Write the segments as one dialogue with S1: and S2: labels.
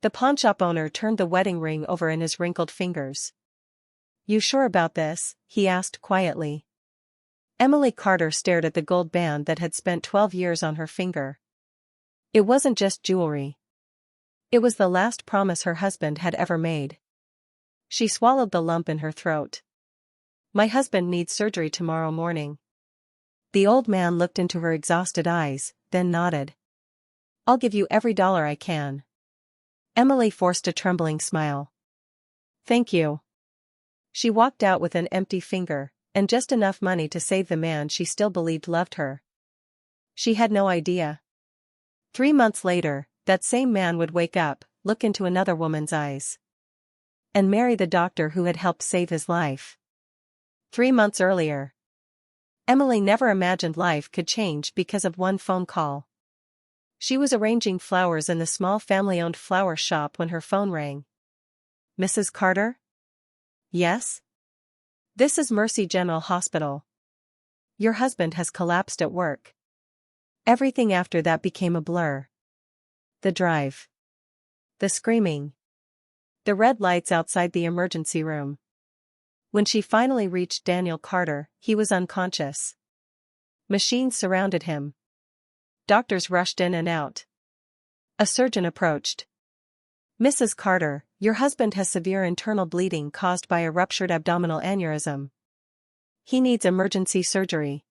S1: The pawnshop owner turned the wedding ring over in his wrinkled fingers. "You sure about this?" he asked quietly. Emily Carter stared at the gold band that had spent 12 years on her finger. It wasn't just jewelry. It was the last promise her husband had ever made. She swallowed the lump in her throat. "My husband needs surgery tomorrow morning." The old man looked into her exhausted eyes, then nodded. "I'll give you every dollar I can." Emily forced a trembling smile. "Thank you." She walked out with an empty finger, and just enough money to save the man she still believed loved her. She had no idea. 3 months later, that same man would wake up, look into another woman's eyes, and marry the doctor who had helped save his life. 3 months earlier. Emily never imagined life could change because of one phone call. She was arranging flowers in the small family-owned flower shop when her phone rang. "Mrs. Carter?" "Yes?" "This is Mercy General Hospital. Your husband has collapsed at work." Everything after that became a blur. The drive. The screaming. The red lights outside the emergency room. When she finally reached Daniel Carter, he was unconscious. Machines surrounded him. Doctors rushed in and out. A surgeon approached. "Mrs. Carter, your husband has severe internal bleeding caused by a ruptured abdominal aneurysm. He needs emergency surgery."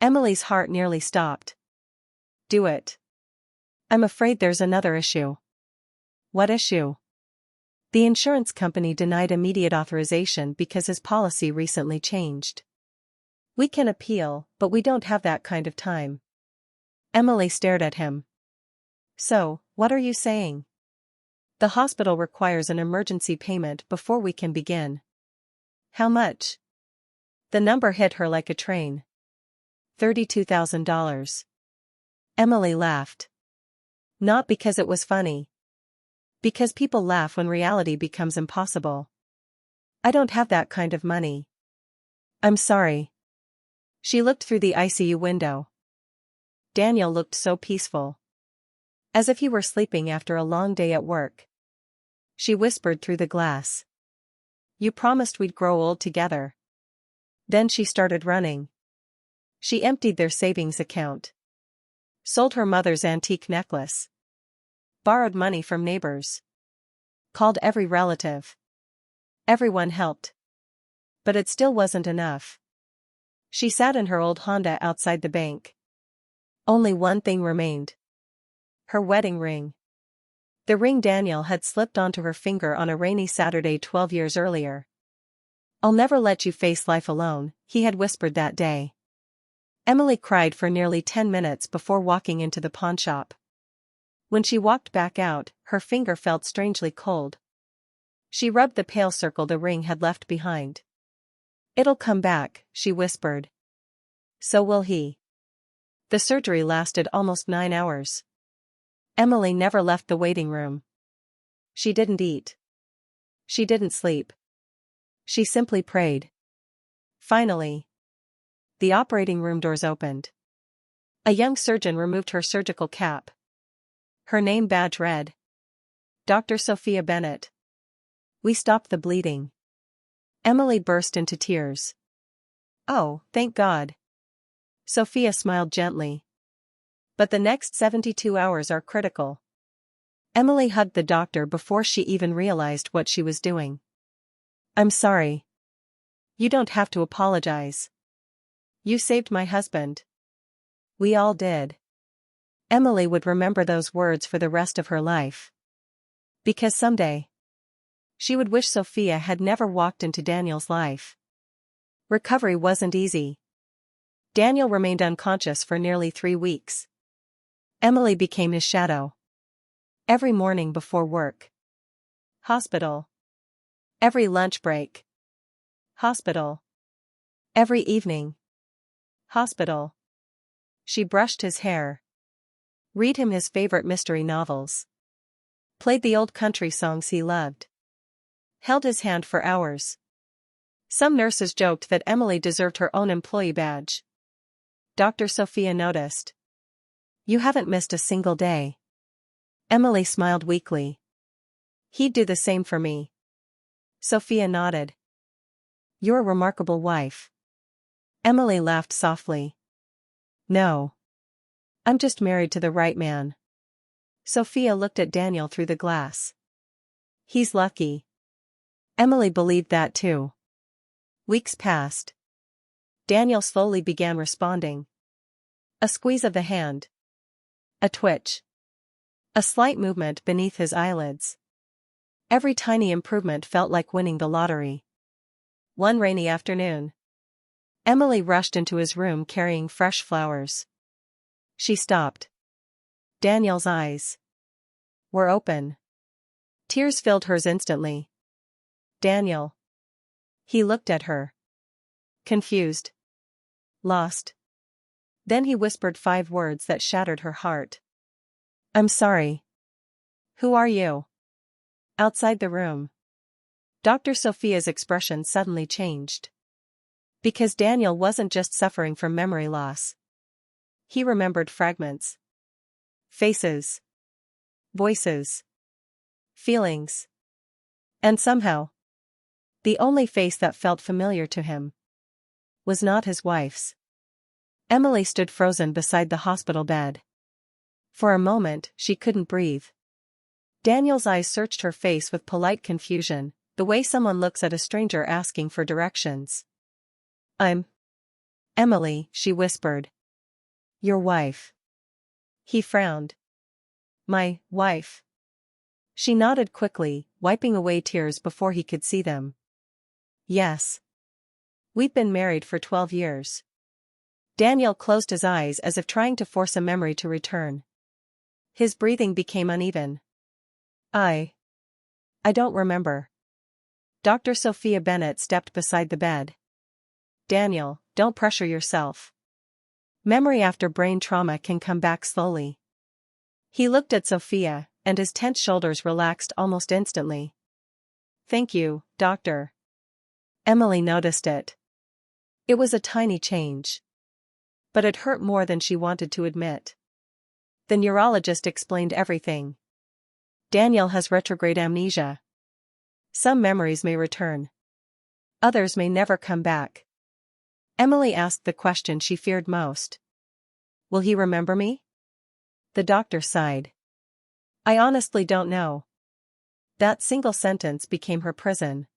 S1: Emily's heart nearly stopped. "Do it." "I'm afraid there's another issue." "What issue?" "The insurance company denied immediate authorization because his policy recently changed. We can appeal, but we don't have that kind of time." Emily stared at him. "So, what are you saying?" "The hospital requires an emergency payment before we can begin." "How much?" The number hit her like a train. $32,000. Emily laughed. Not because it was funny. Because people laugh when reality becomes impossible. "I don't have that kind of money." "I'm sorry." She looked through the ICU window. Daniel looked so peaceful. As if he were sleeping after a long day at work. She whispered through the glass. "You promised we'd grow old together." Then she started running. She emptied their savings account. Sold her mother's antique necklace. Borrowed money from neighbors. Called every relative. Everyone helped. But it still wasn't enough. She sat in her old Honda outside the bank. Only one thing remained. Her wedding ring. The ring Daniel had slipped onto her finger on a rainy Saturday 12 years earlier. "I'll never let you face life alone," he had whispered that day. Emily cried for nearly 10 minutes before walking into the pawnshop. When she walked back out, her finger felt strangely cold. She rubbed the pale circle the ring had left behind. "It'll come back," she whispered. "So will he." The surgery lasted almost 9 hours. Emily never left the waiting room. She didn't eat. She didn't sleep. She simply prayed. Finally, the operating room doors opened. A young surgeon removed her surgical cap. Her name badge read, "Dr. Sophia Bennett." "We stopped the bleeding." Emily burst into tears. "Oh, thank God." Sophia smiled gently. "But the next 72 hours are critical." Emily hugged the doctor before she even realized what she was doing. "I'm sorry." "You don't have to apologize. You saved my husband." "We all did." Emily would remember those words for the rest of her life. Because someday, she would wish Sophia had never walked into Daniel's life. Recovery wasn't easy. Daniel remained unconscious for nearly 3 weeks. Emily became his shadow. Every morning before work. Hospital. Every lunch break. Hospital. Every evening. Hospital. She brushed his hair. Read him his favorite mystery novels. Played the old country songs he loved. Held his hand for hours. Some nurses joked that Emily deserved her own employee badge. Dr. Sophia noticed. "You haven't missed a single day." Emily smiled weakly. He'd do the same for me. Sophia nodded. You're a remarkable wife. Emily laughed softly. No. I'm just married to the right man. Sophia looked at Daniel through the glass. He's lucky. Emily believed that too. Weeks passed. Daniel slowly began responding. A squeeze of the hand. A twitch. A slight movement beneath his eyelids. Every tiny improvement felt like winning the lottery. One rainy afternoon, Emily rushed into his room carrying fresh flowers. She stopped. Daniel's eyes were open. Tears filled hers instantly. Daniel. He looked at her. Confused. Lost. Then he whispered 5 words that shattered her heart. I'm sorry. Who are you? Outside the room, Dr. Sophia's expression suddenly changed. Because Daniel wasn't just suffering from memory loss. He remembered fragments. Faces. Voices. Feelings. And somehow, the only face that felt familiar to him was not his wife's. Emily stood frozen beside the hospital bed. For a moment, she couldn't breathe. Daniel's eyes searched her face with polite confusion, the way someone looks at a stranger asking for directions. I'm Emily, she whispered. Your wife. He frowned. My wife. She nodded quickly, wiping away tears before he could see them. Yes. We've been married for 12 years. Daniel closed his eyes as if trying to force a memory to return. His breathing became uneven. I don't remember. Dr. Sophia Bennett stepped beside the bed. Daniel, don't pressure yourself. Memory after brain trauma can come back slowly. He looked at Sophia, and his tense shoulders relaxed almost instantly. Thank you, doctor. Emily noticed it. It was a tiny change. But it hurt more than she wanted to admit. The neurologist explained everything. Daniel has retrograde amnesia. Some memories may return. Others may never come back. Emily asked the question she feared most. Will he remember me? The doctor sighed. I honestly don't know. That single sentence became her prison.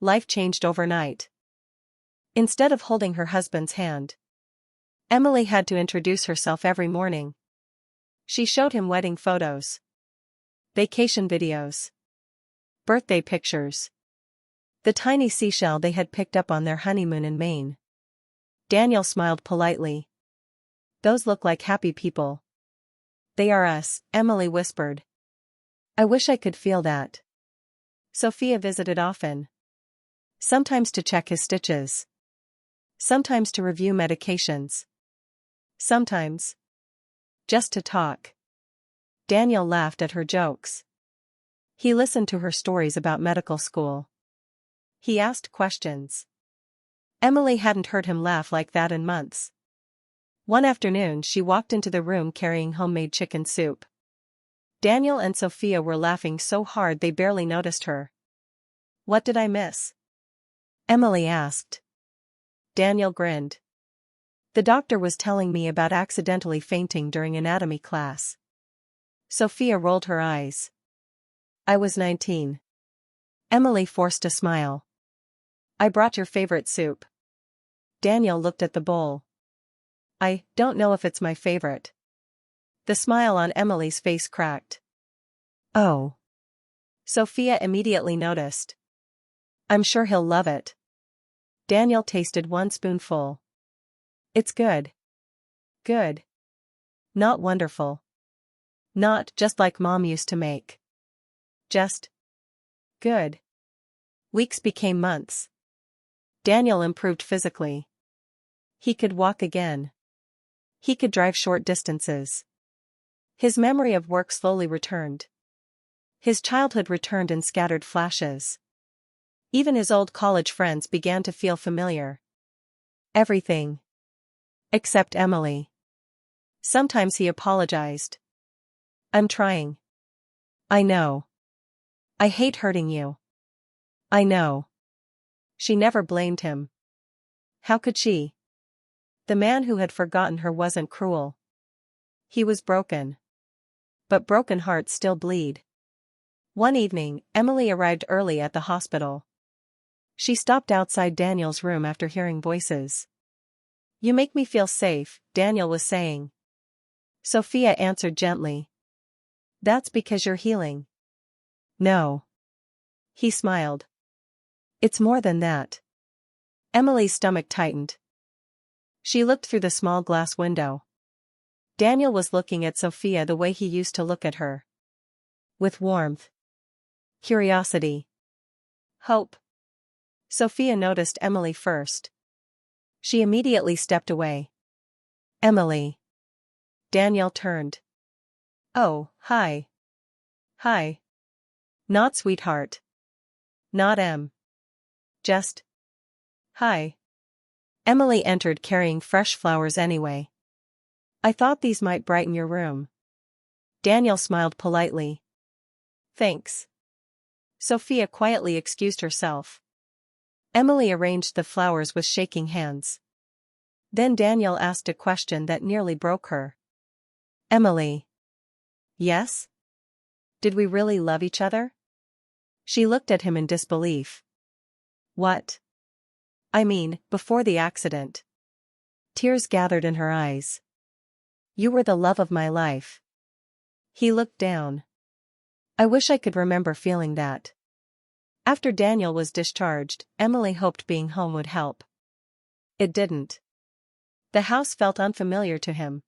S1: Life changed overnight. Instead of holding her husband's hand, Emily had to introduce herself every morning. She showed him wedding photos, vacation videos, birthday pictures, the tiny seashell they had picked up on their honeymoon in Maine. Daniel smiled politely. Those look like happy people. They are us, Emily whispered. I wish I could feel that. Sophia visited often. Sometimes to check his stitches. Sometimes to review medications. Sometimes just to talk. Daniel laughed at her jokes. He listened to her stories about medical school. He asked questions. Emily hadn't heard him laugh like that in months. One afternoon she walked into the room carrying homemade chicken soup. Daniel and Sophia were laughing so hard they barely noticed her. What did I miss? Emily asked. Daniel grinned. The doctor was telling me about accidentally fainting during anatomy class. Sophia rolled her eyes. I was 19. Emily forced a smile. I brought your favorite soup. Daniel looked at the bowl. I don't know if it's my favorite. The smile on Emily's face cracked. Oh. Sophia immediately noticed. I'm sure he'll love it. Daniel tasted one spoonful. It's good. Good. Not wonderful. Not just like Mom used to make. Just good. Weeks became months. Daniel improved physically. He could walk again. He could drive short distances. His memory of work slowly returned. His childhood returned in scattered flashes. Even his old college friends began to feel familiar. Everything. Except Emily. Sometimes he apologized. I'm trying. I know. I hate hurting you. I know. She never blamed him. How could she? The man who had forgotten her wasn't cruel. He was broken. But broken hearts still bleed. One evening, Emily arrived early at the hospital. She stopped outside Daniel's room after hearing voices. "You make me feel safe," Daniel was saying. Sophia answered gently. "That's because you're healing." "No." He smiled. "It's more than that." Emily's stomach tightened. She looked through the small glass window. Daniel was looking at Sophia the way he used to look at her. With warmth. Curiosity. Hope. Sophia noticed Emily first. She immediately stepped away. "Emily." Daniel turned. "Oh, hi." "Hi." Not sweetheart. Not Em. Just. "Hi." Emily entered carrying fresh flowers anyway. "I thought these might brighten your room." Daniel smiled politely. "Thanks." Sophia quietly excused herself. Emily arranged the flowers with shaking hands. Then Daniel asked a question that nearly broke her. "Emily." "Yes? Did we really love each other?" She looked at him in disbelief. "What?" "I mean, before the accident." Tears gathered in her eyes. "You were the love of my life." He looked down. "I wish I could remember feeling that." After Daniel was discharged, Emily hoped being home would help. It didn't. The house felt unfamiliar to him.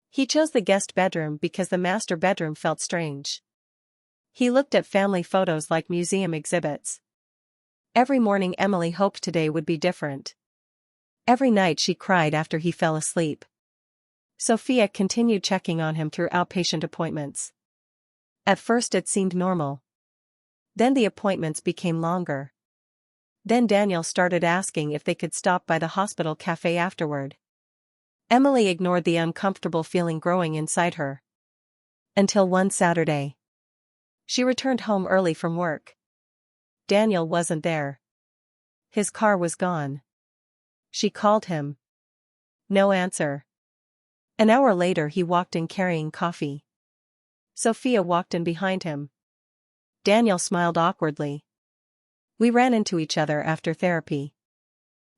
S1: He chose the guest bedroom because the master bedroom felt strange. He looked at family photos like museum exhibits. Every morning Emily hoped today would be different. Every night she cried after he fell asleep. Sophia continued checking on him through outpatient appointments. At first it seemed normal. Then the appointments became longer. Then Daniel started asking if they could stop by the hospital cafe afterward. Emily ignored the uncomfortable feeling growing inside her. Until one Saturday. She returned home early from work. Daniel wasn't there. His car was gone. She called him. No answer. An hour later he walked in carrying coffee. Sophia walked in behind him. Daniel smiled awkwardly. "We ran into each other after therapy."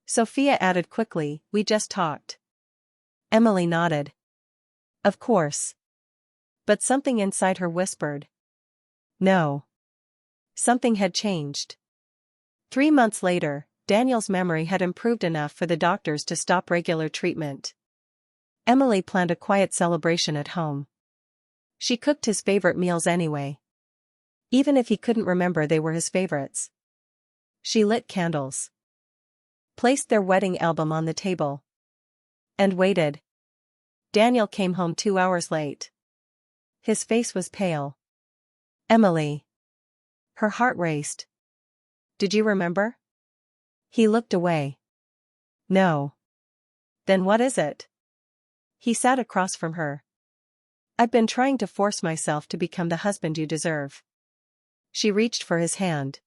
S1: Sophia added quickly, "We just talked." Emily nodded. Of course. But something inside her whispered. No. Something had changed. 3 months later, Daniel's memory had improved enough for the doctors to stop regular treatment. Emily planned a quiet celebration at home. She cooked his favorite meals anyway. Even if he couldn't remember they were his favorites. She lit candles. Placed their wedding album on the table. And waited. Daniel came home 2 hours late. His face was pale. "Emily." Her heart raced. "Did you remember?" He looked away. "No." "Then what is it?" He sat across from her. "I've been trying to force myself to become the husband you deserve." She reached for his hand.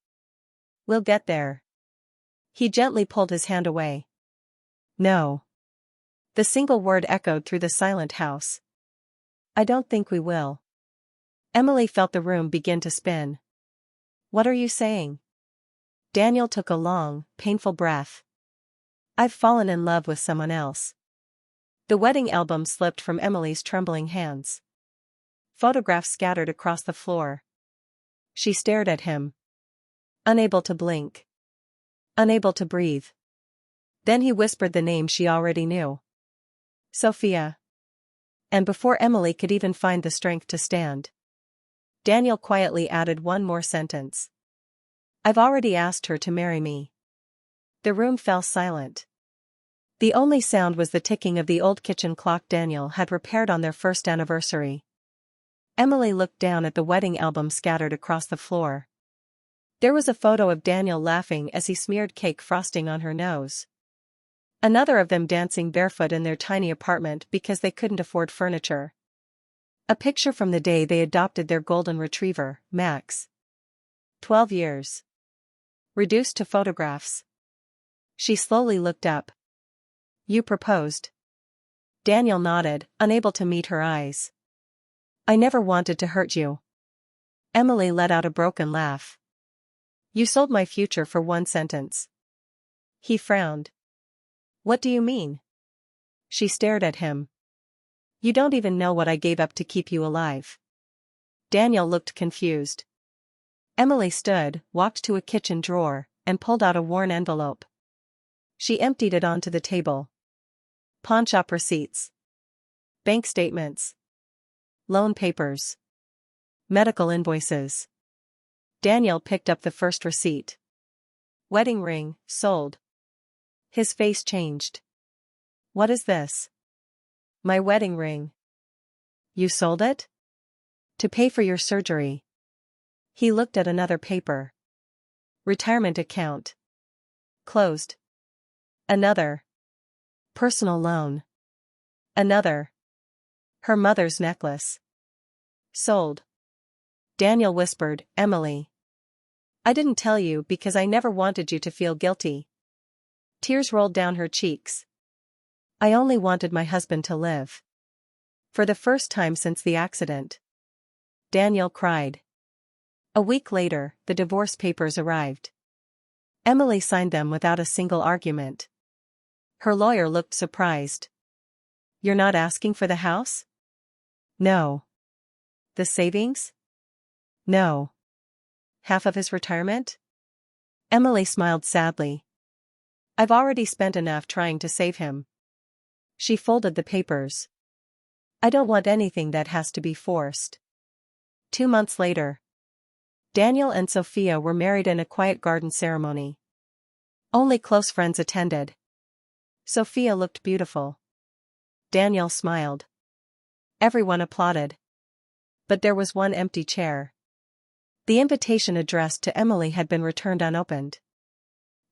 S1: "We'll get there." He gently pulled his hand away. "No." The single word echoed through the silent house. "I don't think we will." Emily felt the room begin to spin. "What are you saying?" Daniel took a long, painful breath. "I've fallen in love with someone else." The wedding album slipped from Emily's trembling hands. Photographs scattered across the floor. She stared at him. Unable to blink. Unable to breathe. Then he whispered the name she already knew. Sophia. And before Emily could even find the strength to stand, Daniel quietly added one more sentence. "I've already asked her to marry me." The room fell silent. The only sound was the ticking of the old kitchen clock Daniel had repaired on their first anniversary. Emily looked down at the wedding album scattered across the floor. There was a photo of Daniel laughing as he smeared cake frosting on her nose. Another of them dancing barefoot in their tiny apartment because they couldn't afford furniture. A picture from the day they adopted their golden retriever, Max. 12 years. Reduced to photographs. She slowly looked up. You proposed. Daniel nodded, unable to meet her eyes. I never wanted to hurt you. Emily let out a broken laugh. You sold my future for one sentence. He frowned. What do you mean? She stared at him. You don't even know what I gave up to keep you alive. Daniel looked confused. Emily stood, walked to a kitchen drawer, and pulled out a worn envelope. She emptied it onto the table. Pawnshop receipts. Bank statements. Loan papers. Medical invoices. Daniel picked up the first receipt. Wedding ring, sold. His face changed. What is this? My wedding ring. You sold it? To pay for your surgery. He looked at another paper. Retirement account. Closed. Another. Personal loan. Another. Her mother's necklace. Sold. Daniel whispered, Emily. I didn't tell you because I never wanted you to feel guilty. Tears rolled down her cheeks. I only wanted my husband to live. For the first time since the accident. Daniel cried. A week later, the divorce papers arrived. Emily signed them without a single argument. Her lawyer looked surprised. You're not asking for the house? No. The savings? No. Half of his retirement? Emily smiled sadly. I've already spent enough trying to save him. She folded the papers. I don't want anything that has to be forced. 2 months later. Daniel and Sophia were married in a quiet garden ceremony. Only close friends attended. Sophia looked beautiful. Daniel smiled. Everyone applauded. But there was one empty chair. The invitation addressed to Emily had been returned unopened.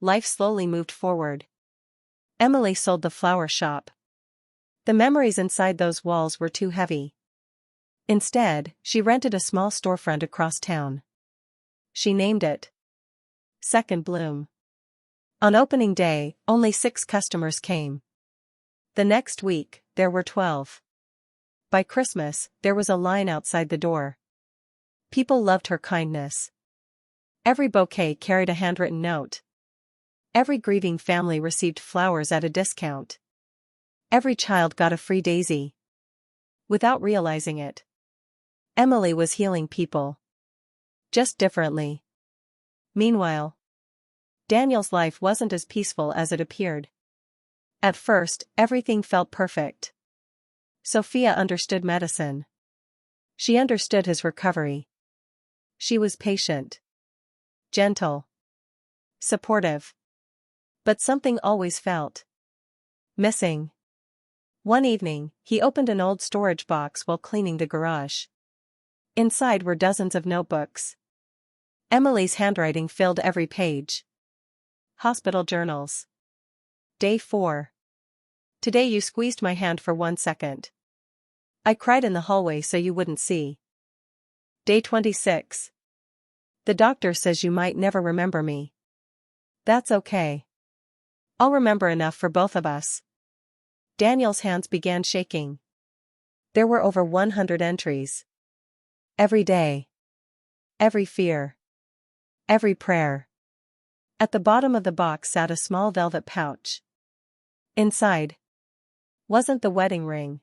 S1: Life slowly moved forward. Emily sold the flower shop. The memories inside those walls were too heavy. Instead, she rented a small storefront across town. She named it Second Bloom. On opening day, only 6 customers came. The next week, there were 12. By Christmas, there was a line outside the door. People loved her kindness. Every bouquet carried a handwritten note. Every grieving family received flowers at a discount. Every child got a free daisy. Without realizing it, Emily was healing people. Just differently. Meanwhile, Daniel's life wasn't as peaceful as it appeared. At first, everything felt perfect. Sophia understood medicine. She understood his recovery. She was patient. Gentle. Supportive. But something always felt missing. One evening, he opened an old storage box while cleaning the garage. Inside were dozens of notebooks. Emily's handwriting filled every page. Hospital journals. Day 4. Today you squeezed my hand for 1 second. I cried in the hallway so you wouldn't see. Day 26. The doctor says you might never remember me. That's okay. I'll remember enough for both of us. Daniel's hands began shaking. There were over 100 entries. Every day. Every fear. Every prayer. At the bottom of the box sat a small velvet pouch. Inside wasn't the wedding ring.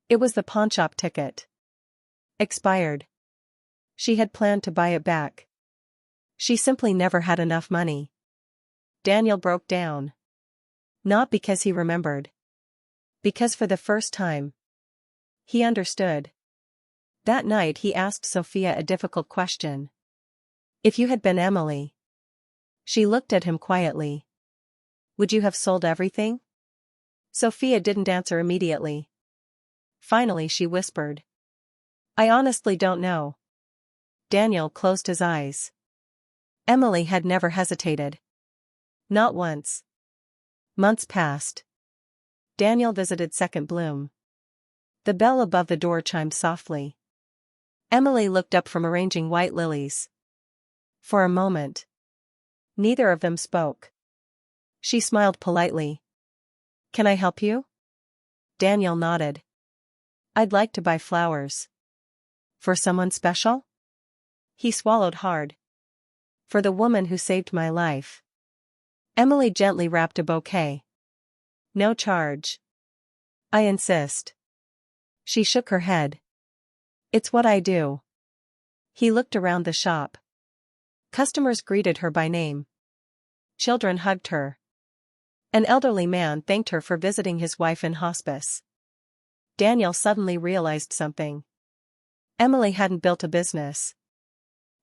S1: It was the pawnshop ticket. Expired. She had planned to buy it back. She simply never had enough money. Daniel broke down. Not because he remembered. Because for the first time, he understood. That night he asked Sophia a difficult question. If you had been Emily. She looked at him quietly. Would you have sold everything? Sophia didn't answer immediately. Finally she whispered. I honestly don't know. Daniel closed his eyes. Emily had never hesitated. Not once. Months passed. Daniel visited Second Bloom. The bell above the door chimed softly. Emily looked up from arranging white lilies. For a moment, neither of them spoke. She smiled politely. Can I help you? Daniel nodded. I'd like to buy flowers. For someone special? He swallowed hard. For the woman who saved my life. Emily gently wrapped a bouquet. No charge. I insist. She shook her head. It's what I do. He looked around the shop. Customers greeted her by name. Children hugged her. An elderly man thanked her for visiting his wife in hospice. Daniel suddenly realized something. Emily hadn't built a business.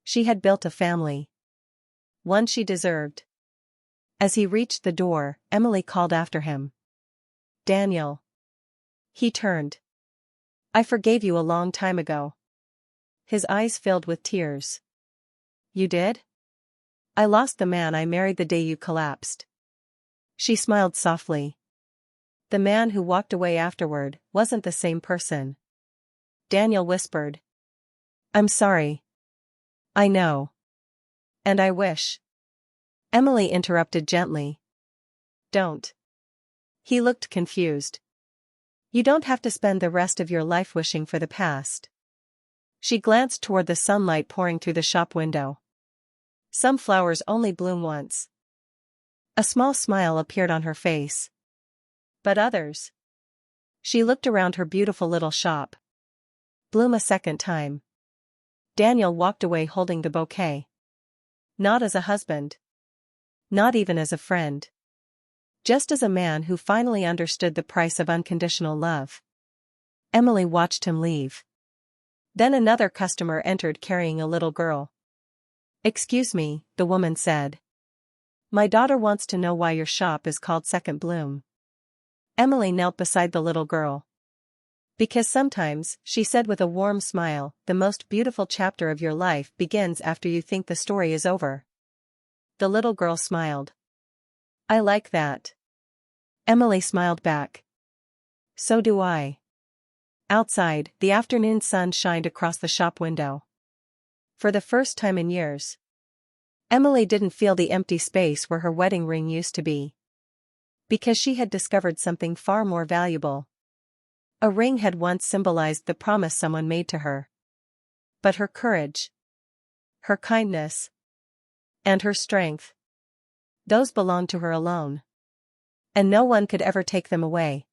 S1: She had built a family. One she deserved. As he reached the door, Emily called after him. Daniel. He turned. I forgave you a long time ago. His eyes filled with tears. You did? I lost the man I married the day you collapsed. She smiled softly. The man who walked away afterward wasn't the same person. Daniel whispered. I'm sorry. I know. And I wish. Emily interrupted gently. Don't. He looked confused. You don't have to spend the rest of your life wishing for the past. She glanced toward the sunlight pouring through the shop window. Some flowers only bloom once. A small smile appeared on her face. But others. She looked around her beautiful little shop. Bloom a second time. Daniel walked away holding the bouquet. Not as a husband. Not even as a friend. Just as a man who finally understood the price of unconditional love. Emily watched him leave. Then another customer entered carrying a little girl. Excuse me, the woman said. My daughter wants to know why your shop is called Second Bloom. Emily knelt beside the little girl. Because sometimes, she said with a warm smile, the most beautiful chapter of your life begins after you think the story is over. The little girl smiled. I like that. Emily smiled back. So do I. Outside, the afternoon sun shined across the shop window. For the first time in years, Emily didn't feel the empty space where her wedding ring used to be. Because she had discovered something far more valuable. A ring had once symbolized the promise someone made to her. But her courage, her kindness, and her strength, those belonged to her alone. And no one could ever take them away.